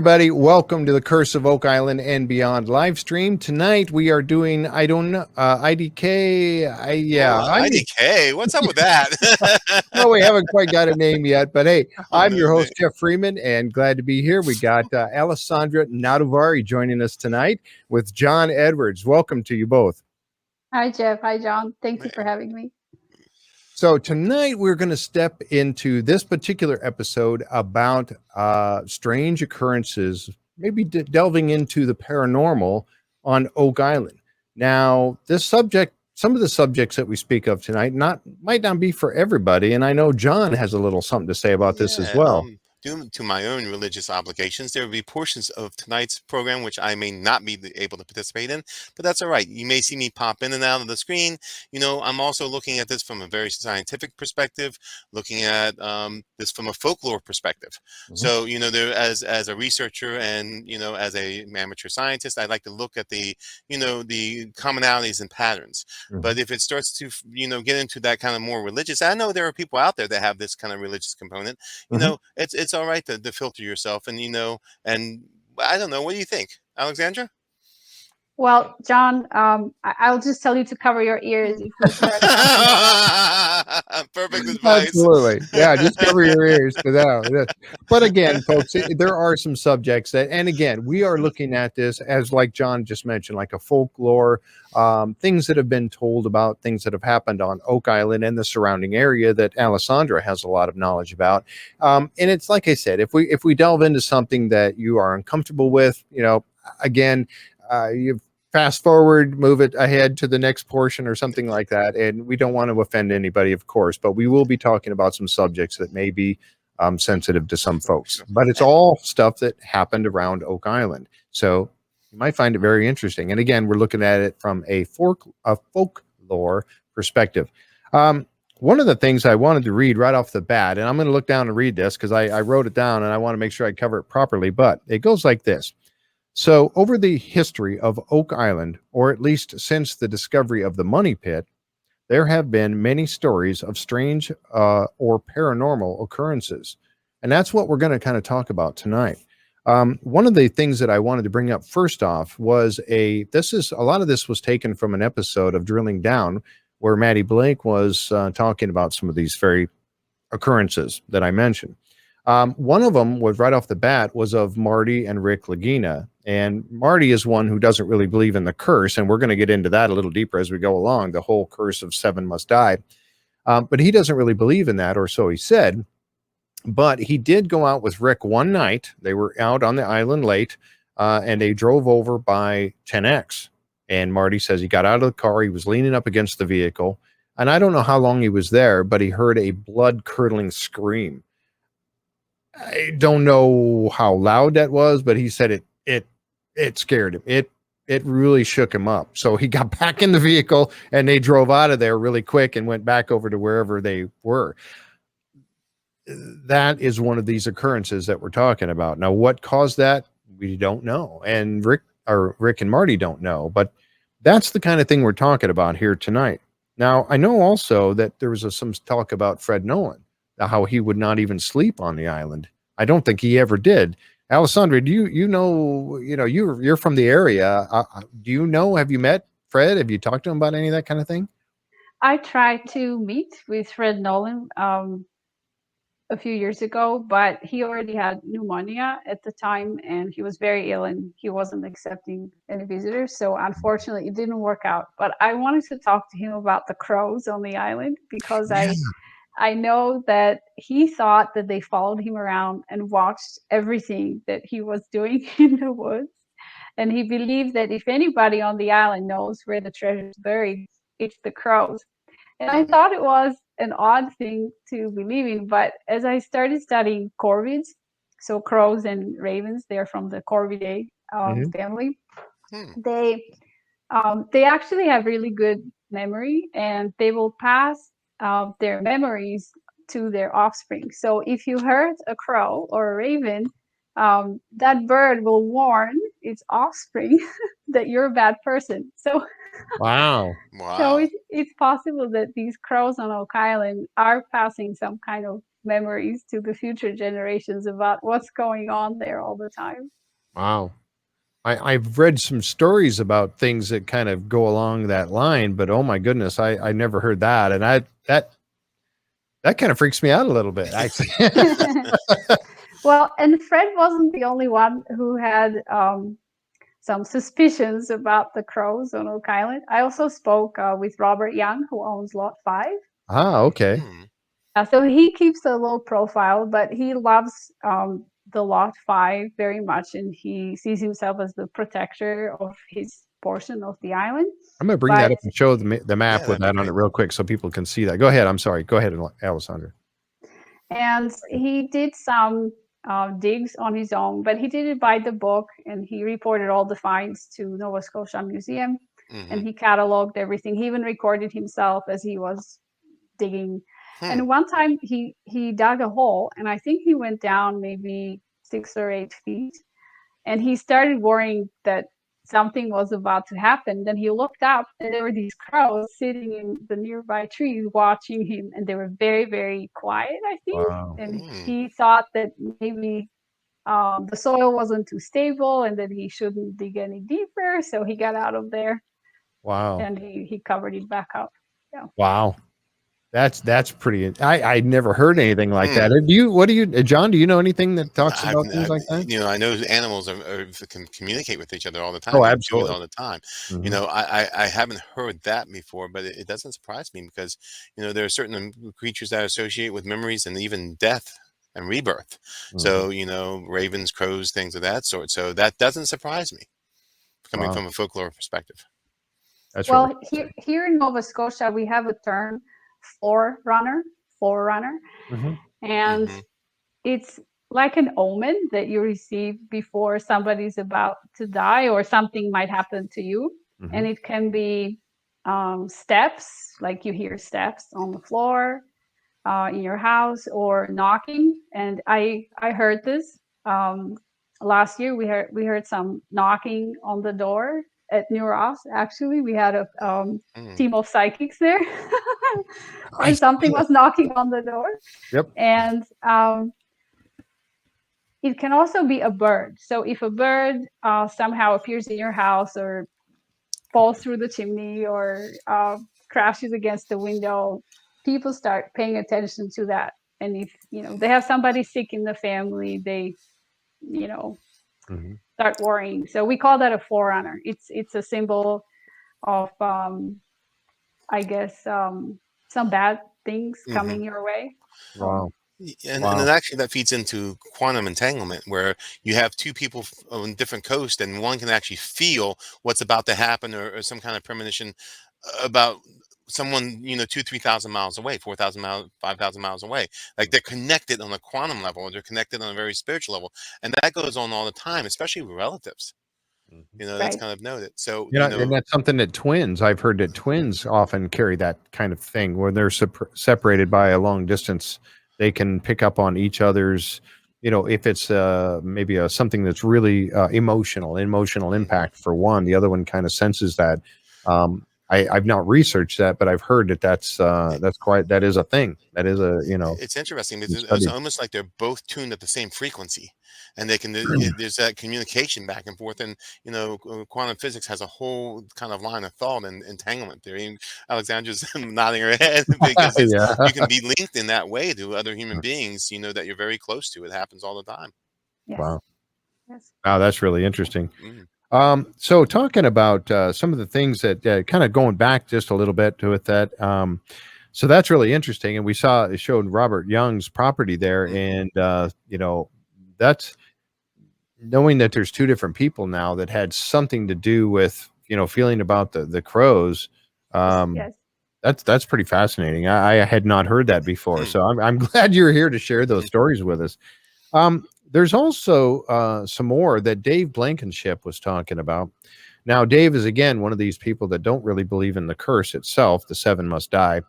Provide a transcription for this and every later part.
everybody. Welcome to the Curse of Oak Island and Beyond live stream. Tonight we are doing, I don't know, IDK. IDK. What's up with that? No, we haven't quite got a name yet, but hey, I'm your host, Jeff Freeman, and glad to be here. We got Alessandra Naduvari joining us tonight with John Edwards. Welcome to you both. Hi, Jeff. Hi, John. Thank you for having me. So tonight we're going to step into this particular episode about strange occurrences, maybe delving into the paranormal on Oak Island. Now, this subject, some of the subjects that we speak of tonight, might not be for everybody, and I know John has a little something to say about this as well. Due to my own religious obligations, there will be portions of tonight's program which I may not be able to participate in, but that's all right. You may see me pop in and out of the screen. You know, I'm also looking at this from a very scientific perspective, looking at this from a folklore perspective. Mm-hmm. So, you know, there as a researcher and, you know, as a amateur scientist, I like to look at the, you know, the commonalities and patterns. Mm-hmm. But if it starts to, you know, get into that kind of more religious, I know there are people out there that have this kind of religious component. You know, it's all right to filter yourself, and you know, and I don't know. What do you think, Alexandra? Well, John, I'll just tell you to cover your ears if you start. Perfect advice. Absolutely, yeah. Just cover your ears for that. But again, folks, there are some subjects that, and again, we are looking at this as, like John just mentioned, like a folklore, things that have been told about things that have happened on Oak Island and the surrounding area that Alessandra has a lot of knowledge about. And it's like I said, if we delve into something that you are uncomfortable with, you know, again, you fast forward, move it ahead to the next portion or something like that. And we don't want to offend anybody, of course, but we will be talking about some subjects that may be sensitive to some folks. But it's all stuff that happened around Oak Island. So you might find it very interesting. And again, we're looking at it from a folklore perspective. One of the things I wanted to read right off the bat, and I'm going to look down and read this because I wrote it down and I want to make sure I cover it properly, but it goes like this. So over the history of Oak Island, or at least since the discovery of the money pit, there have been many stories of strange or paranormal occurrences. And that's what we're going to kind of talk about tonight. One of the things that I wanted to bring up first off was a lot of this was taken from an episode of Drilling Down where Matty Blake was talking about some of these very occurrences that I mentioned. One of them was right off the bat was of Marty and Rick Lagina. And Marty is one who doesn't really believe in the curse. And we're going to get into that a little deeper as we go along, the whole curse of 7 must die. But he doesn't really believe in that, or so he said. But he did go out with Rick one night. They were out on the island late, and they drove over by 10X. And Marty says he got out of the car. He was leaning up against the vehicle. And I don't know how long he was there, but he heard a blood-curdling scream. I don't know how loud that was, but he said it scared him. It really shook him up. So he got back in the vehicle and they drove out of there really quick and went back over to wherever they were. That is one of these occurrences that we're talking about. Now, what caused that? We don't know. And Rick and Marty don't know, but that's the kind of thing we're talking about here tonight. Now, I know also that there was some talk about Fred Nolan, how he would not even sleep on the island. I don't think he ever did. Alessandra, do you know, you're from the area. Do you know, have you met Fred? Have you talked to him about any of that kind of thing? I tried to meet with Fred Nolan a few years ago, but he already had pneumonia at the time and he was very ill and he wasn't accepting any visitors. So unfortunately it didn't work out. But I wanted to talk to him about the crows on the island because I know that he thought that they followed him around and watched everything that he was doing in the woods. And he believed that if anybody on the island knows where the treasure is buried, it's the crows. And I thought it was an odd thing to believe in. But as I started studying corvids, so crows and ravens, they're from the Corvidae family. They actually have really good memory and they will pass their memories to their offspring. So if you hurt a crow or a raven, that bird will warn its offspring that you're a bad person. So wow. So it's possible that these crows on Oak Island are passing some kind of memories to the future generations about what's going on there all the time. Wow. I've read some stories about things that kind of go along that line, but oh my goodness, I never heard that. And that kind of freaks me out a little bit, actually. Well, and Fred wasn't the only one who had some suspicions about the crows on Oak Island. I also spoke with Robert Young, who owns Lot 5. Ah, okay. So he keeps a low profile, but he loves the Lot 5 very much, and he sees himself as the protector of his portion of the island. I'm going to bring that up and show the map Yeah, with that on it real quick so people can see that. Go ahead. I'm sorry. Go ahead, Alessandra. And he did some digs on his own, but he did it by the book, and he reported all the finds to Nova Scotia Museum, and he cataloged everything. He even recorded himself as he was digging. And one time he dug a hole, and I think he went down maybe 6 or 8 feet, and he started worrying that something was about to happen. Then he looked up, and there were these crows sitting in the nearby trees watching him, and they were very, very quiet, I think. Wow. And he thought that maybe the soil wasn't too stable and that he shouldn't dig any deeper. So he got out of there. Wow. And he covered it back up. Yeah. Wow. That's pretty. I never heard anything like that. John? Do you know anything that talks about things like that? You know, I know animals can communicate with each other all the time. Oh, They do it absolutely. all the time. You know, I haven't heard that before, but it doesn't surprise me because you know there are certain creatures that associate with memories and even death and rebirth. So you know, ravens, crows, things of that sort. So that doesn't surprise me coming from a folklore perspective. That's well, really here in Nova Scotia, we have a term, forerunner, and it's like an omen that you receive before somebody's about to die or something might happen to you. And it can be steps, like you hear steps on the floor in your house, or knocking. And I heard this last year. We heard some knocking on the door at New Ross. Actually, we had a team of psychics there, and something was knocking on the door. Yep. And it can also be a bird. So if a bird somehow appears in your house or falls through the chimney or crashes against the window, people start paying attention to that. And if they have somebody sick in the family, they start worrying. So we call that a forerunner. It's a symbol of I guess some bad things coming your way. Wow. And then actually that feeds into quantum entanglement, where you have two people on different coasts and one can actually feel what's about to happen or some kind of premonition about someone, 2,000-3,000 miles away, 4,000 miles, 5,000 miles away. Like they're connected on a quantum level, or they're connected on a very spiritual level. And that goes on all the time, especially with relatives. That's kind of noted. So, and that's something that I've heard that twins often carry that kind of thing where they're separated by a long distance. They can pick up on each other's, if it's maybe something that's really emotional impact for one, the other one kind of senses that. I've not researched that, but I've heard that that is a thing. That is It's interesting because it's almost like they're both tuned at the same frequency, and they can. There's that communication back and forth, and quantum physics has a whole kind of line of thought and entanglement theory. Alexandra's nodding her head because you can be linked in that way to other human beings. That you're very close to. It happens all the time. Yes. Wow. Yes. Wow, that's really interesting. So talking about some of the things that kind of going back just a little bit with that. So that's really interesting. And it showed Robert Young's property there. And, that's knowing that there's two different people now that had something to do with, feeling about the crows. That's pretty fascinating. I had not heard that before. So I'm glad you're here to share those stories with us. There's also some more that Dave Blankenship was talking about. Now, Dave is, again, one of these people that don't really believe in the curse itself, the seven must die.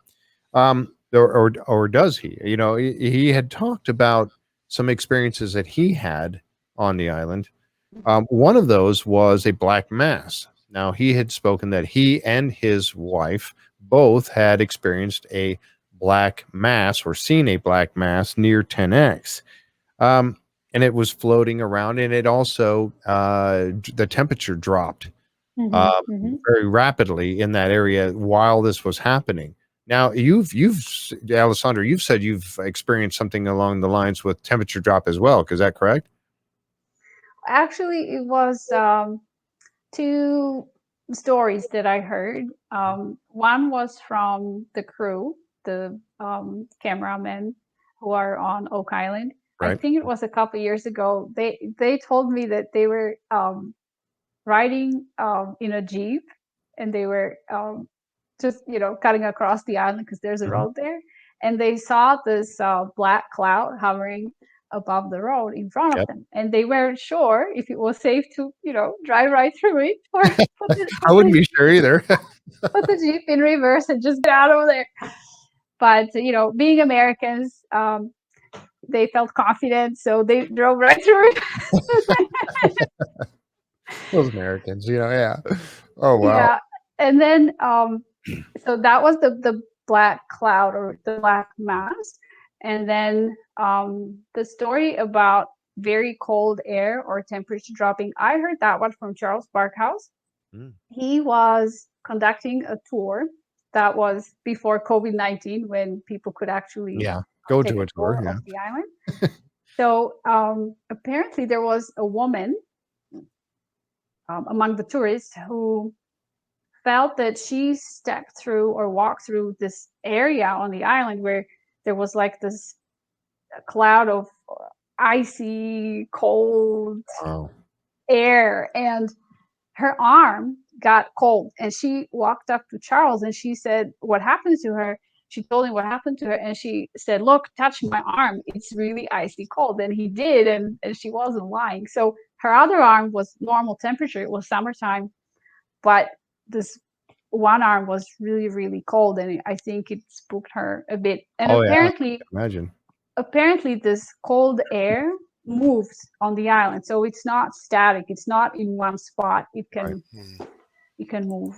Or does he? He had talked about some experiences that he had on the island. One of those was a black mass. Now, he had spoken that he and his wife both had experienced a black mass or seen a black mass near 10X. And it was floating around, and it also, the temperature dropped very rapidly in that area while this was happening. Now, Alessandra, you've said you've experienced something along the lines with temperature drop as well. Is that correct? Actually, it was two stories that I heard. One was from the crew, the cameramen who are on Oak Island. I Right. think it was a couple years ago. They told me that they were riding in a Jeep, and they were just cutting across the island because there's a road there, and they saw this black cloud hovering above the road in front of them, and they weren't sure if it was safe to drive right through it or I wouldn't be sure either. put the Jeep in reverse and just get out of there. But being Americans, they felt confident, so they drove right through it. Those Americans, yeah. Oh wow. Yeah, and then so that was the black cloud or the black mass, and then the story about very cold air or temperature dropping. I heard that one from Charles Barkhouse. He was conducting a tour that was before COVID-19, when people could actually go take to a tour of the island. So apparently there was a woman among the tourists who felt that she stepped through or walked through this area on the island where there was like this cloud of icy cold air, and her arm got cold, and she walked up to Charles and she said what happened to her. She told him what happened to her, and she said, "Look, touch my arm, it's really icy cold." And he did, and she wasn't lying. So her other arm was normal temperature, it was summertime, but this one arm was really, really cold, and I think it spooked her a bit. And apparently this cold air moves on the island, so it's not static, it's not in one spot, it can move.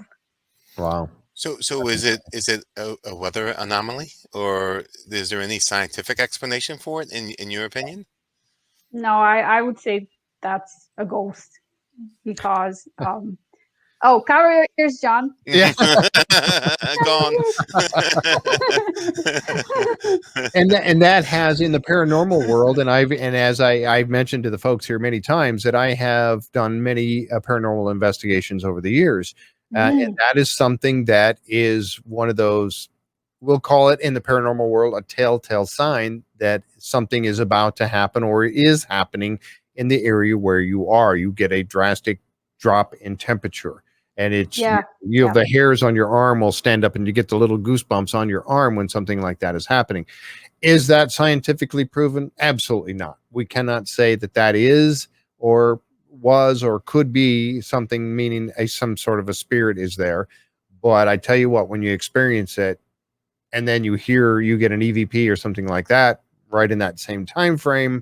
Wow. So is it a weather anomaly, or is there any scientific explanation for it in your opinion? No, I would say that's a ghost, because oh, cover your ears, John. Yeah. Gone. and that has, in the paranormal world, and as I've mentioned to the folks here many times, that I have done many paranormal investigations over the years. And that is something that is one of those, we'll call it in the paranormal world, a telltale sign that something is about to happen or is happening in the area where you are. You get a drastic drop in temperature, and it's you have the hairs on your arm will stand up, and you get the little goosebumps on your arm when something like that is happening. Is that scientifically proven? Absolutely not. We cannot say that is or was or could be something, meaning some sort of a spirit is there. But I tell you what, when you experience it and then you get an EVP or something like that right in that same time frame,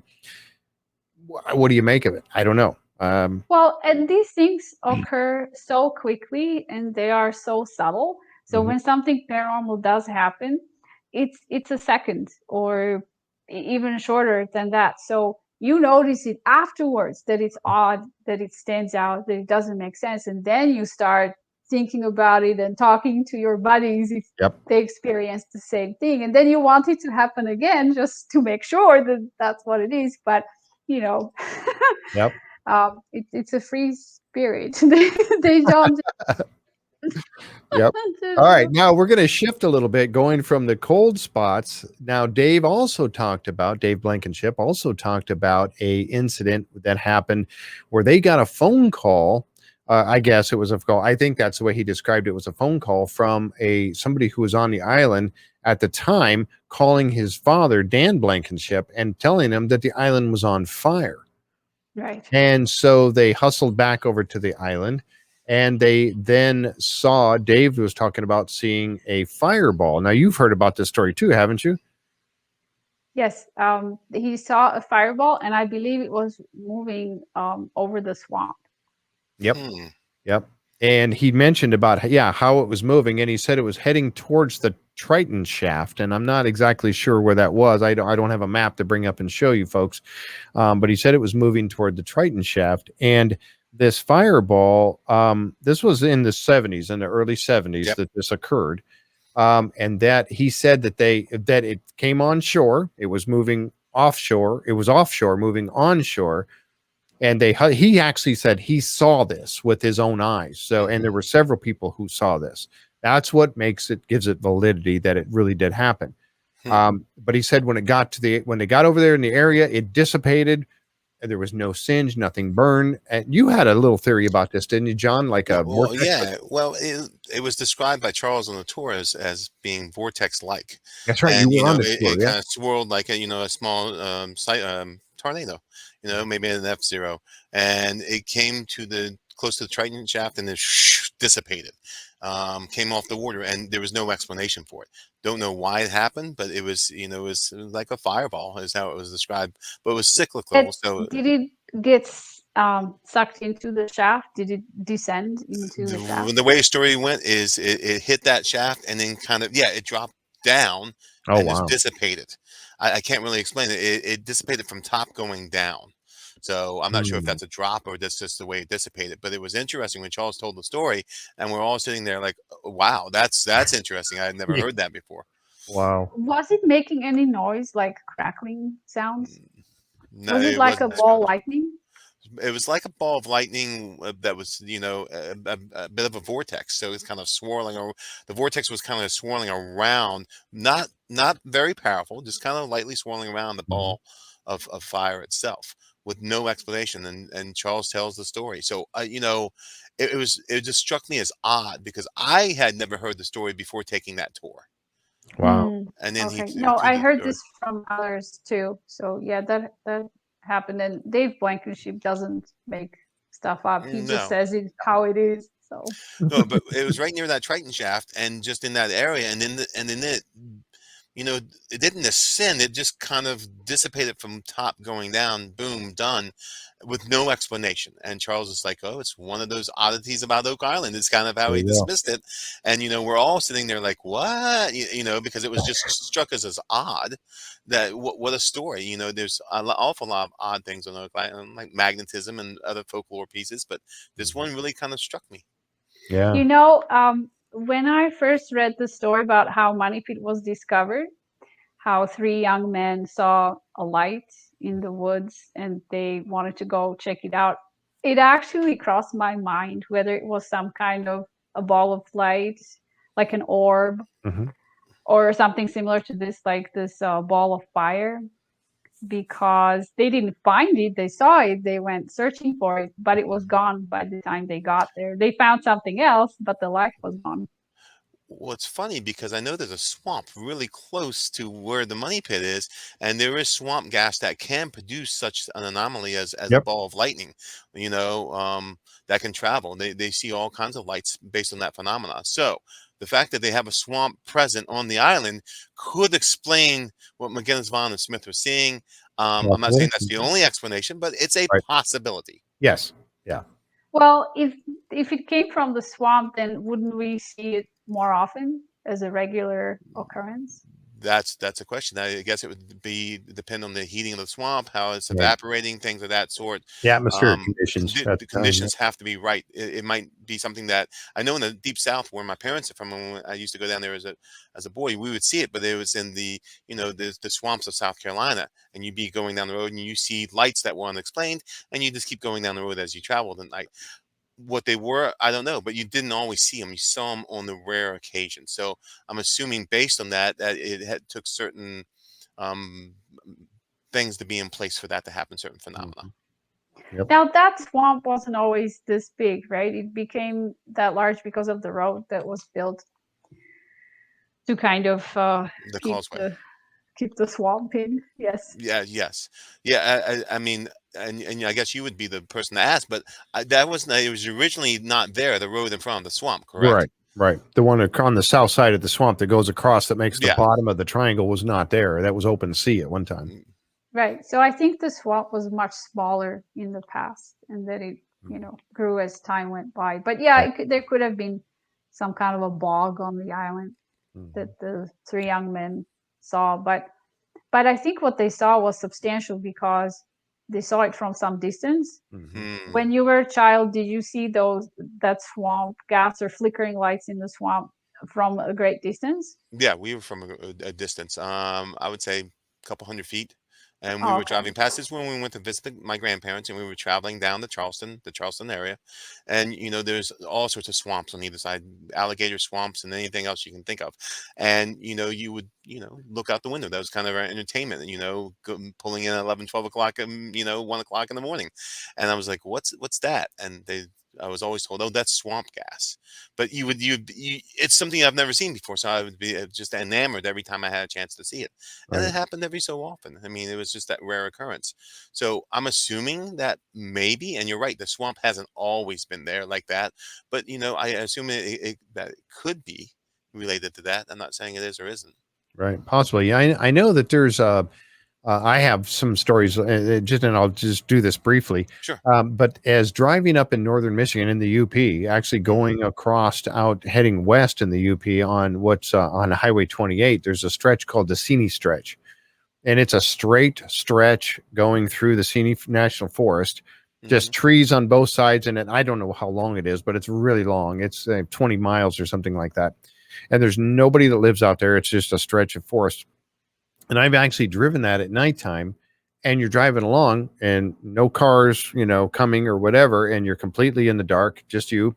what do you make of it? I don't know. Well, and these things occur so quickly, and they are so subtle. So when something paranormal does happen, it's a second or even shorter than that. So you notice it afterwards, that it's odd, that it stands out, that it doesn't make sense, and then you start thinking about it and talking to your buddies if they experienced the same thing, and then you want it to happen again just to make sure that that's what it is. But it's a free spirit. They don't. Yep. All right. Now we're going to shift a little bit, going from the cold spots. Now, Dave Blankenship also talked about a incident that happened where they got a phone call. I guess it was a call. I think that's the way he described it. Was a phone call from somebody who was on the island at the time, calling his father, Dan Blankenship, and telling him that the island was on fire. Right. And so they hustled back over to the island, and they then saw, Dave was talking about seeing a fireball. Now, you've heard about this story too, haven't you? Yes. He saw a fireball, and I believe it was moving over the swamp. Yep. Yep. And he mentioned about how it was moving, and he said it was heading towards the Triton shaft, and I'm not exactly sure where that was. I don't have a map to bring up and show you folks, but he said it was moving toward the Triton shaft, and this fireball. This was in the 70s, in the early 70s, Yep. that this occurred, and that he said that it came on shore. It was moving offshore. It was offshore, moving onshore, and he actually said he saw this with his own eyes. So, and there were several people who saw this. That's what gives it validity that it really did happen. But he said when they got over there in the area, it dissipated, and there was no singe, nothing burned. And you had a little theory about this, didn't you, John? Like a Well, vortex? yeah. Well, it was described by Charles on the tour as being vortex-like, That's right. You and were on the tour, it yeah. kind of swirled like a small tornado, maybe an F-0, and it came to the close to the Triton shaft and then dissipated, came off the water, and there was no explanation for it. Don't know why it happened, but it was like a fireball is how it was described, but it was cyclical. So Did it get sucked into the shaft? Did it descend into the shaft? the way the story went is it hit that shaft and then kind of it dropped down Oh, and just wow. dissipated. I can't really explain it. It dissipated from top going down. So I'm not sure if that's a drop or that's just the way it dissipated. But it was interesting when Charles told the story, and we're all sitting there like, "Oh, wow, that's interesting. I had never Yeah. heard that before." Wow. Was it making any noise, like crackling sounds? No, Was it it like a wasn't ball described. lightning? It was like a ball of lightning that was, a bit of a vortex. So it's kind of swirling. Or the vortex was kind of swirling around, not very powerful, just kind of lightly swirling around the Mhm. ball of fire itself, with no explanation. And Charles tells the story. So it just struck me as odd because I had never heard the story before taking that tour. Wow. Mm, And then he okay. No, threw I the heard story. this from others too. So yeah, that happened. And Dave Blankenship doesn't make stuff up. He just No. says it how it is. So No, but it was right near that Triton shaft and just in that area, and then you know, it didn't ascend, it just kind of dissipated from top going down, boom, done, with no explanation. And Charles is like, "Oh, it's one of those oddities about Oak Island." It's kind of how There he you go. dismissed it. And we're all sitting there like, "What?" Because it was just struck us as odd that what a story. There's an awful lot of odd things on Oak Island, like magnetism and other folklore pieces, but this Mhm. one really kind of struck me. Yeah. when I first read the story about how Money Pit was discovered, how three young men saw a light in the woods and they wanted to go check it out. It actually crossed my mind whether it was some kind of a ball of light, like an orb, Mhm. or something similar to this, like this ball of fire, because they didn't find it. They saw it, they went searching for it, but it was gone by the time they got there. They found something else, but the light was gone. Well, it's funny because I know there's a swamp really close to where the money pit is, and there is swamp gas that can produce such an anomaly as a Yep. ball of lightning, that can travel. They see all kinds of lights based on that phenomena. So the fact that they have a swamp present on the island could explain what McGinnis, Vaughn, and Smith were seeing. I'm not saying Possibly. that's the only explanation, but it's a Right. possibility. Yes. Yeah. Well, if it came from the swamp, then wouldn't we see it more often as a regular occurrence? That's a question. I guess it would depend on the heating of the swamp, how it's Right. evaporating, things of that sort. The atmospheric conditions at The the time. Yeah. conditions have to be right. It might be something that I know in the deep south where my parents are from. When I used to go down there as a boy, we would see it, but it was in the swamps of South Carolina, and you'd be going down the road and you see lights that were unexplained, and you just keep going down the road as you traveled at night. What they were, I don't know, but you didn't always see them. You saw them on the rare occasion. So I'm assuming based on that it took certain um, things to be in place for that to happen, certain phenomena. Mhm. Yep. Now that swamp wasn't always this big, right? It became that large because of the road that was built to kind of The keep causeway. the swamp in. Yes. Yeah, yes. Yeah, I mean, and I guess you would be the person to ask, but that was it was originally not there, the road in front of the swamp, correct? Right. Right. The one on the south side of the swamp that goes across that makes the Yeah. bottom of the triangle was not there. That was open sea at one time. Mm, Right. So I think the swamp was much smaller in the past and that it, Mhm. grew as time went by. But yeah, Right. there could have been some kind of a bog on the island. that the three young men saw. But I think what they saw was substantial because they saw it from some distance. When you were a child, did you see that swamp gas or flickering lights in the swamp from a great distance? Yeah, we were from a distance. I would say a couple 100 feet, and we Oh, were okay. driving past this when we went to visit my grandparents, and we were traveling down to the Charleston area, and there's all sorts of swamps on either side, alligator swamps, and anything else you can think of, and you would look out the window. That was kind of our entertainment, pulling in at 11, 12 o'clock, 1 o'clock in the morning, and I was like, what's that? And I was always told, oh, that's swamp gas. But it's something I've never seen before, so I would be just enamored every time I had a chance to see it, and Right. it happened every so often. I mean, it was just that rare occurrence. So I'm assuming that maybe, and you're right, the swamp hasn't always been there like that, but I assume that it could be related to that. I'm not saying it is or isn't. Right. Possibly. Yeah, I know that there's I have some stories, and I'll just do this briefly. Sure. But as driving up in northern Michigan in the UP, actually going across out heading west in the UP on what's on Highway 28, there's a stretch called the Seney Stretch, and it's a straight stretch going through the Seney National Forest, just trees on both sides, and I don't know how long it is, but it's really long. It's 20 miles or something like that, and there's nobody that lives out there. It's just a stretch of forest. And I've actually driven that at nighttime, and you're driving along and no cars, coming or whatever, and you're completely in the dark, just you.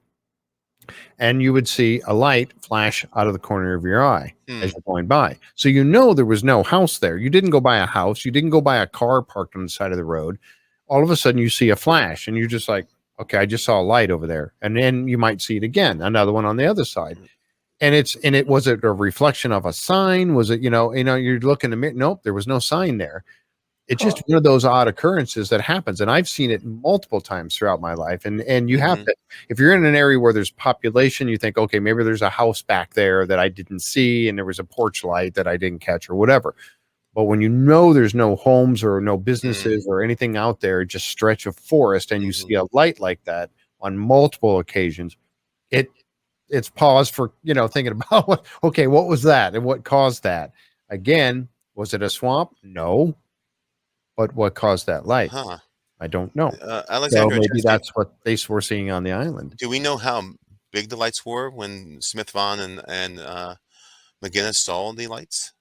And you would see a light flash out of the corner of your eye as you're going by. So there was no house there. You didn't go by a house. You didn't go by a car parked on the side of the road. All of a sudden you see a flash and you're just like, okay, I just saw a light over there. And then you might see it again, another one on the other side. And was it a reflection of a sign? Was it, you're looking at nope, there was no sign there. It's just one of those odd occurrences that happens. And I've seen it multiple times throughout my life. And you have to, if you're in an area where there's population, you think, okay, maybe there's a house back there that I didn't see, and there was a porch light that I didn't catch or whatever. But when there's no homes or no businesses or anything out there, just stretch of forest, and you see a light like that on multiple occasions, it's pause for, thinking about what was that and what caused that? Again, was it a swamp? No. But what caused that light? I don't know. So Alexandra, maybe that's what they were seeing on the island. do we know how big the lights were when Smith, Vaughn, and McGinnis saw the lights?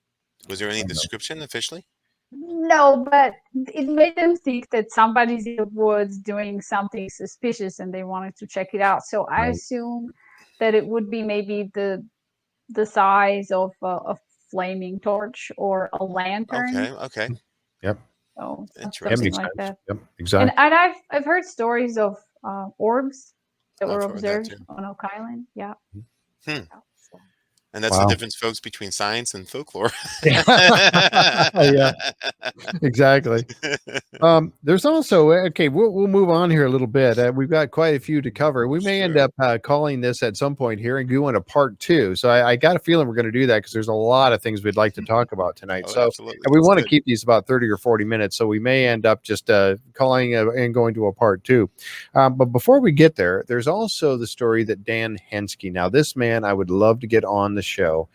Was there any description officially? No, but it made them think that somebody's in the woods doing something suspicious and they wanted to check it out. So I assume that it would be maybe the size of a flaming torch or a lantern. Okay. Yep. So Interesting. something like that. Yep. Exactly. And I've heard stories of orbs that were I've heard that observed too. on Oak Island. Yeah. And that's the difference, folks, between science and folklore. Yeah, exactly. There's also we'll move on here a little bit. We've got quite a few to cover. We may end up calling this at some point here and doing a part 2. So I got a feeling we're going to do that because there's a lot of things we'd like to talk about tonight. Absolutely. And we want to keep these about 30 or 40 minutes. So we may end up just calling and going to a part 2. But before we get there, there's also the story that Dan Henske. Now, this man, I would love to get on the show.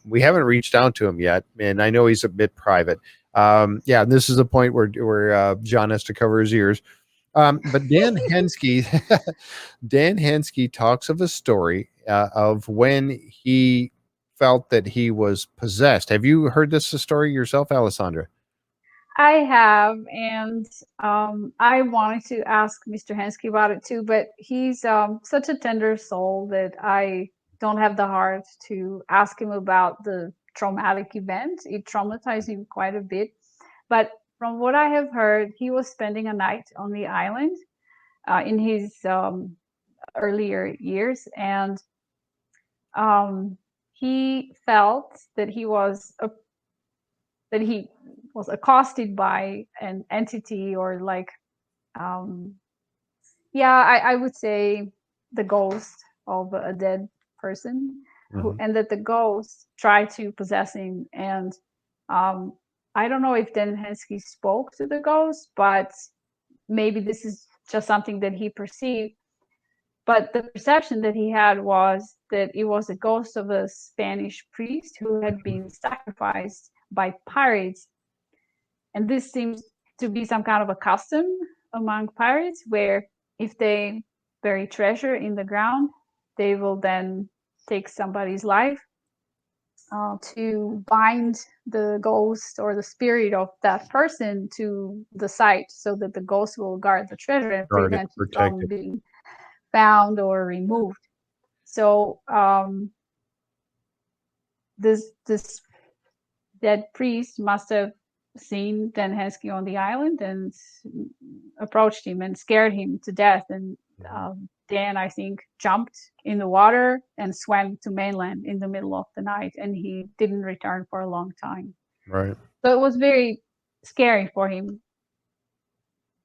We haven't reached out to him yet, and I know he's a bit private. This is a point where John has to cover his ears. But Dan Henske, Dan Henske talks of a story of when he felt that he was possessed. Have you heard this story yourself, Alessandra? I have, and I wanted to ask Mr. Henske about it too, but he's such a tender soul that I don't have the heart to ask him about the traumatic event. It traumatized him quite a bit. But from what I have heard, he was spending a night on the island in his earlier years, and he felt that he was accosted by an entity, or like I would say the ghost of a dead person, and that the ghost tried to possess him. And I don't know if Dan Henske spoke to the ghost, but maybe this is just something that he perceived. But the perception that he had was that it was a ghost of a Spanish priest who had been sacrificed by pirates. And this seems to be some kind of a custom among pirates, where if they bury treasure in the ground, they will then take somebody's life to bind the ghost or the spirit of that person to the site, so that the ghost will guard the treasure and Guard it, prevent it protect from it. being found or removed. So this dead priest must have seen then Henske on the island and approached him and scared him to death. And Dan, I think, jumped in the water and swam to mainland in the middle of the night, and he didn't return for a long time. Right. So it was very scary for him.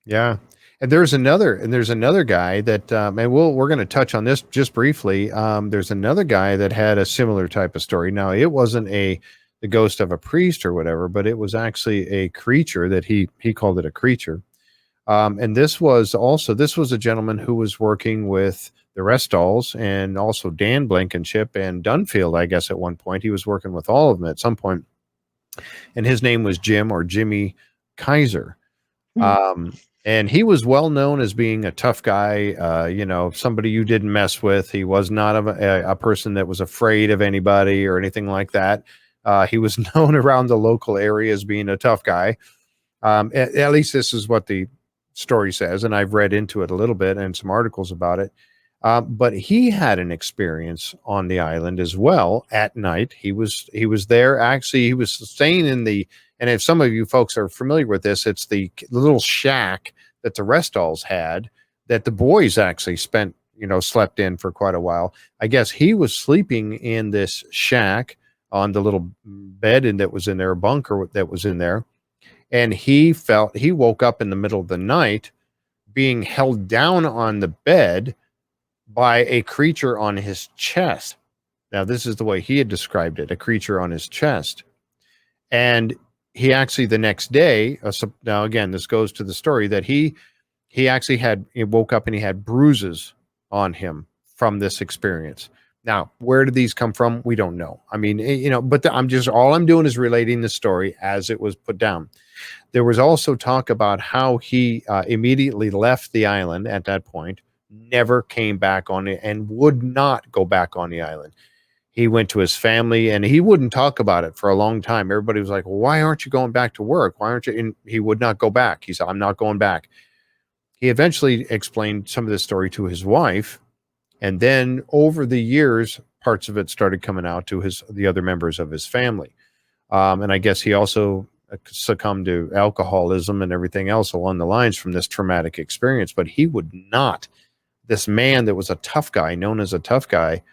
Yeah. And there's another guy that, and we're going to touch on this just briefly. There's another guy that had a similar type of story. Now, it wasn't the ghost of a priest or whatever, but it was actually a creature that he called it a creature. And this was a gentleman who was working with the Restalls and also Dan Blankenship and Dunfield, I guess at one point. He was working with all of them at some point. And his name was Jimmy Kaiser. And he was well known as being a tough guy, somebody you didn't mess with. He was not a person that was afraid of anybody or anything like that. He was known around the local area as being a tough guy. At least this is what the story says, and I've read into it a little bit and some articles about it. But he had an experience on the island as well at night. He was there. Actually, he was staying in and if some of you folks are familiar with this, it's the little shack that the Restalls had that the boys actually slept in for quite a while. I guess he was sleeping in this shack on the little bed that was in there, a bunker that was in there. And he woke up in the middle of the night being held down on the bed by a creature on his chest. Now, this is the way he had described it, a creature on his chest. And he actually, the next day, now again, this goes to the story that he woke up and he had bruises on him from this experience. Now, where did these come from? We don't know. I mean, but all I'm doing is relating the story as it was put down. There was also talk about how he immediately left the island at that point, never came back on it, and would not go back on the island. He went to his family and he wouldn't talk about it for a long time. Everybody was like, well, why aren't you going back to work? Why aren't you? And he would not go back. He said, I'm not going back. He eventually explained some of this story to his wife. And then over the years, parts of it started coming out to the other members of his family. And I guess he also succumbed to alcoholism and everything else along the lines from this traumatic experience. But he would not, this man that was a tough guy, known as a tough guy,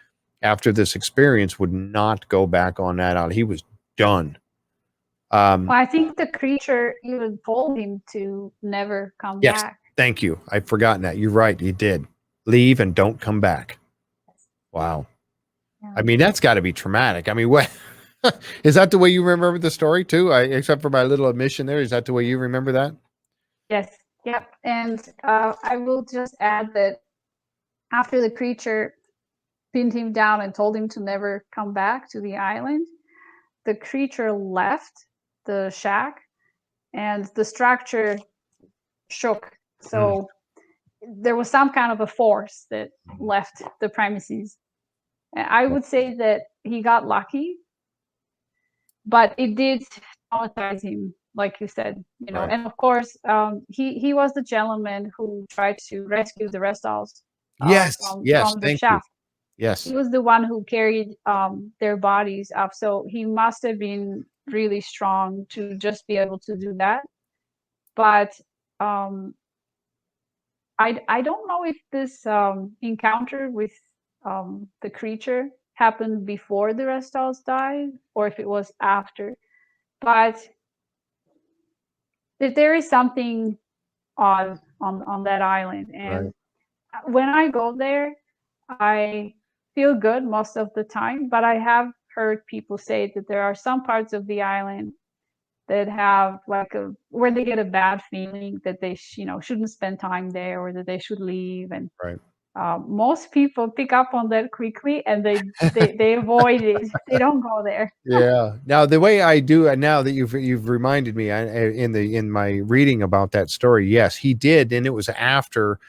after this experience would not go back on that island. He was done. Well, I think the creature even told him to never come back. Thank you. I've forgotten that. You're right. He did. Leave and don't come back. Wow. Yeah. I mean, that's got to be traumatic. I mean, what is that the way you remember the story too? Except for my little admission there, is that the way you remember that? Yes. Yep. And I will just add that after the creature pinned him down and told him to never come back to the island, the creature left the shack and the structure shook. So there was some kind of a force that left the premises. And I would say that he got lucky, but it did traumatize him, like you said, Right. And of course, he was the gentleman who tried to rescue the Restalls from the shaft. Yes. He was the one who carried their bodies up. So he must have been really strong to just be able to do that. But I don't know if this encounter with the creature happened before the Restalls died or if it was after. But there is something on that island. And when I go there, I feel good most of the time, but I have heard people say that there are some parts of the island that have where they get a bad feeling that they shouldn't spend time there or that they should leave. And Most people pick up on that quickly, and they avoid it. They don't go there. Yeah. Now the way I do, and now that you've reminded me, in my reading about that story, yes, he did, and it was after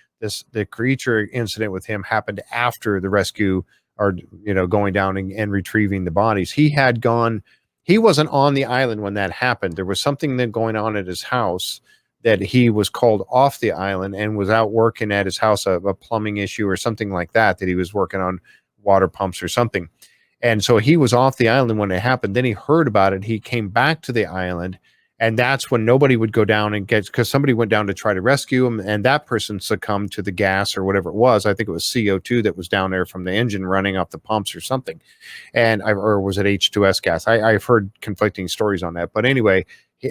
the creature incident with him happened after the rescue, or going down and retrieving the bodies. He wasn't on the island when that happened. There was something then going on at his house that he was called off the island and was out working at his house, a plumbing issue or something like that he was working on, water pumps or something. And so he was off the island when it happened. Then he heard about it. He came back to the island, and that's when nobody would go down and because somebody went down to try to rescue him, and that person succumbed to the gas or whatever it was. I think it was CO2 that was down there from the engine running off the pumps or something. Or was it H2S gas? I've heard conflicting stories on that. But anyway,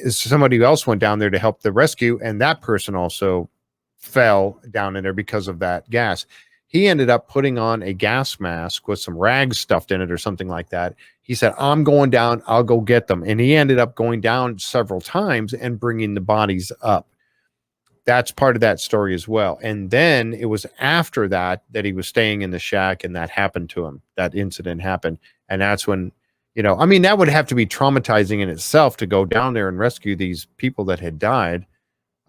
somebody else went down there to help the rescue, and that person also fell down in there because of that gas. He ended up putting on a gas mask with some rags stuffed in it or something like that. He said, I'm going down, I'll go get them. And he ended up going down several times and bringing the bodies up. That's part of that story as well. And then it was after that he was staying in the shack, and that happened to him. That incident happened. And that's when, that would have to be traumatizing in itself to go down there and rescue these people that had died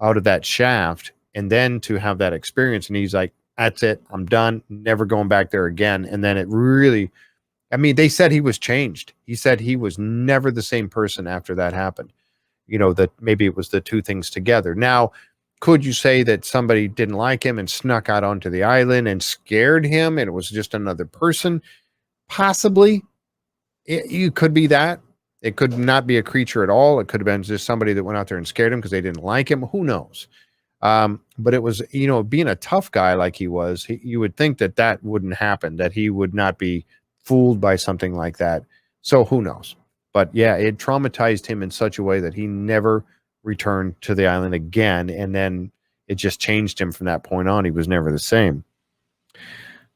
out of that shaft, and then to have that experience. And he's like, that's it. I'm done. Never going back there again. And then it really, they said he was changed. He said he was never the same person after that happened. That maybe it was the two things together. Now, could you say that somebody didn't like him and snuck out onto the island and scared him, and it was just another person? Possibly. You could be that. It could not be a creature at all. It could have been just somebody that went out there and scared him because they didn't like him. Who knows? But it was, being a tough guy like he was, you would think that wouldn't happen, that he would not be fooled by something like that. So who knows? But yeah, it traumatized him in such a way that he never returned to the island again. And then it just changed him from that point on. He was never the same.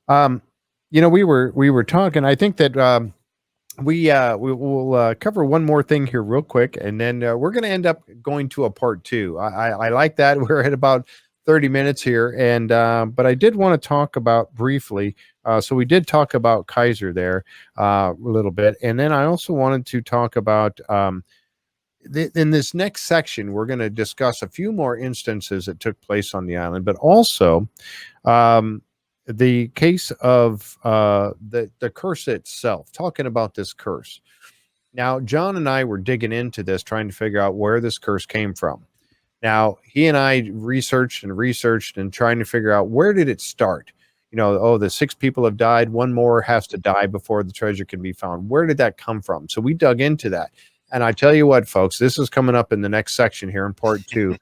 We were talking, I think that, we'll cover one more thing here real quick, and then we're going to end up going to a part 2. I like that. We're at about 30 minutes here, and but I did want to talk about briefly. So we did talk about Kaiser there a little bit, and then I also wanted to talk about in this next section, we're going to discuss a few more instances that took place on the island, but also the case of the curse itself, talking about this curse. Now, John and I were digging into this, trying to figure out where this curse came from. Now, he and I researched and trying to figure out, where did it start? The 6 people have died. 1 more has to die before the treasure can be found. Where did that come from? So we dug into that. And I tell you what, folks, this is coming up in the next section here in part 2.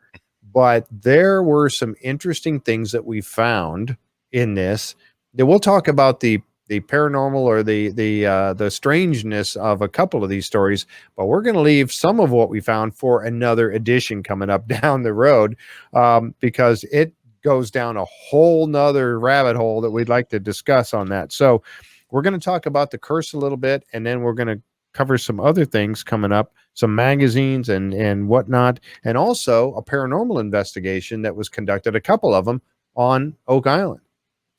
But there were some interesting things that we found in this. Then we'll talk about the paranormal or the strangeness of a couple of these stories, but we're going to leave some of what we found for another edition coming up down the road, because it goes down a whole nother rabbit hole that we'd like to discuss on that. So we're going to talk about the curse a little bit, and then we're going to cover some other things coming up, some magazines and whatnot, and also a paranormal investigation that was conducted, a couple of them, on Oak Island.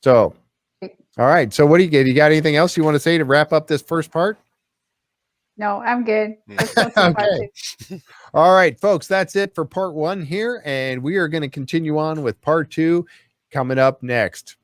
So, all right. So what do you get? You got anything else you want to say to wrap up this first part? No, I'm good. Let's go to part Okay. 2. All right, folks, that's it for part 1 here. And we are going to continue on with part 2 coming up next.